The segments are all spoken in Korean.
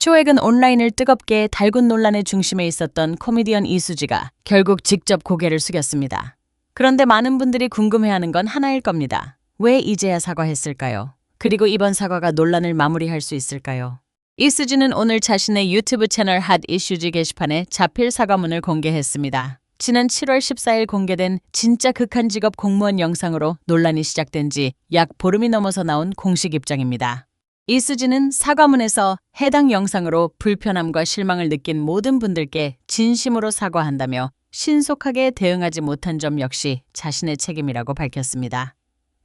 최근 온라인을 뜨겁게 달군 논란의 중심에 있었던 코미디언 이수지가 결국 직접 고개를 숙였습니다. 그런데 많은 분들이 궁금해하는 건 하나일 겁니다. 왜 이제야 사과했을까요? 그리고 이번 사과가 논란을 마무리할 수 있을까요? 이수지는 오늘 자신의 유튜브 채널 핫 이슈지 게시판에 자필 사과문을 공개했습니다. 지난 7월 14일 공개된 진짜 극한 직업 공무원 영상으로 논란이 시작된 지 약 보름이 넘어서 나온 공식 입장입니다. 이수지는 사과문에서 해당 영상으로 불편함과 실망을 느낀 모든 분들께 진심으로 사과한다며 신속하게 대응하지 못한 점 역시 자신의 책임이라고 밝혔습니다.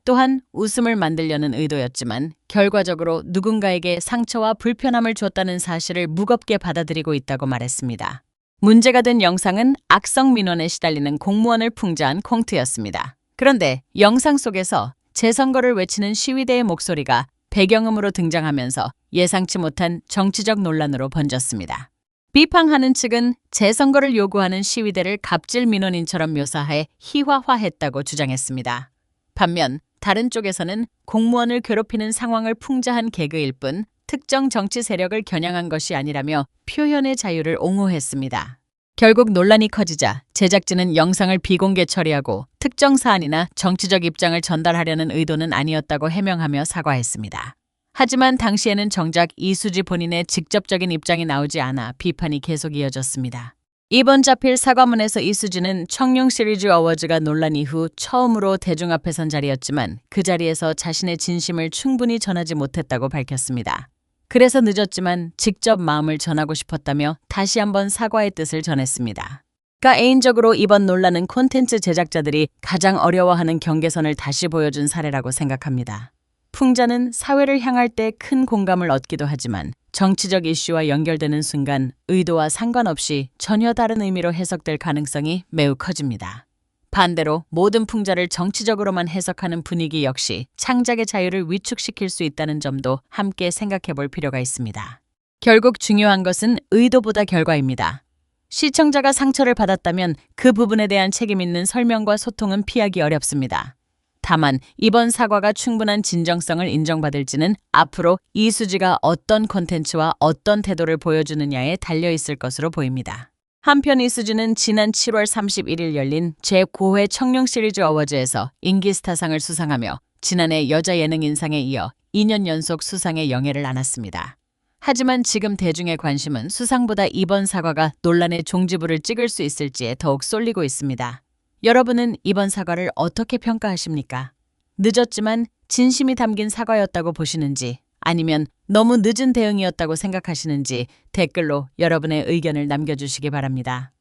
또한 웃음을 만들려는 의도였지만 결과적으로 누군가에게 상처와 불편함을 줬다는 사실을 무겁게 받아들이고 있다고 말했습니다. 문제가 된 영상은 악성 민원에 시달리는 공무원을 풍자한 콩트였습니다. 그런데 영상 속에서 재선거를 외치는 시위대의 목소리가 배경음으로 등장하면서 예상치 못한 정치적 논란으로 번졌습니다. 비판하는 측은 재선거를 요구하는 시위대를 갑질 민원인처럼 묘사해 희화화했다고 주장했습니다. 반면 다른 쪽에서는 공무원을 괴롭히는 상황을 풍자한 개그일 뿐 특정 정치 세력을 겨냥한 것이 아니라며 표현의 자유를 옹호했습니다. 결국 논란이 커지자 제작진은 영상을 비공개 처리하고 특정 사안이나 정치적 입장을 전달하려는 의도는 아니었다고 해명하며 사과했습니다. 하지만 당시에는 정작 이수지 본인의 직접적인 입장이 나오지 않아 비판이 계속 이어졌습니다. 이번 자필 사과문에서 이수지는 청룡 시리즈 어워즈가 논란 이후 처음으로 대중 앞에 선 자리였지만 그 자리에서 자신의 진심을 충분히 전하지 못했다고 밝혔습니다. 그래서 늦었지만 직접 마음을 전하고 싶었다며 다시 한번 사과의 뜻을 전했습니다. 개인적으로 이번 논란은 콘텐츠 제작자들이 가장 어려워하는 경계선을 다시 보여준 사례라고 생각합니다. 풍자는 사회를 향할 때 큰 공감을 얻기도 하지만 정치적 이슈와 연결되는 순간 의도와 상관없이 전혀 다른 의미로 해석될 가능성이 매우 커집니다. 반대로 모든 풍자를 정치적으로만 해석하는 분위기 역시 창작의 자유를 위축시킬 수 있다는 점도 함께 생각해 볼 필요가 있습니다. 결국 중요한 것은 의도보다 결과입니다. 시청자가 상처를 받았다면 그 부분에 대한 책임 있는 설명과 소통은 피하기 어렵습니다. 다만 이번 사과가 충분한 진정성을 인정받을지는 앞으로 이수지가 어떤 콘텐츠와 어떤 태도를 보여주느냐에 달려있을 것으로 보입니다. 한편 이수지는 지난 7월 31일 열린 제9회 청룡 시리즈 어워즈에서 인기스타상을 수상하며 지난해 여자 예능인상에 이어 2년 연속 수상의 영예를 안았습니다. 하지만 지금 대중의 관심은 수상보다 이번 사과가 논란의 종지부를 찍을 수 있을지에 더욱 쏠리고 있습니다. 여러분은 이번 사과를 어떻게 평가하십니까? 늦었지만 진심이 담긴 사과였다고 보시는지 아니면 너무 늦은 대응이었다고 생각하시는지 댓글로 여러분의 의견을 남겨주시기 바랍니다.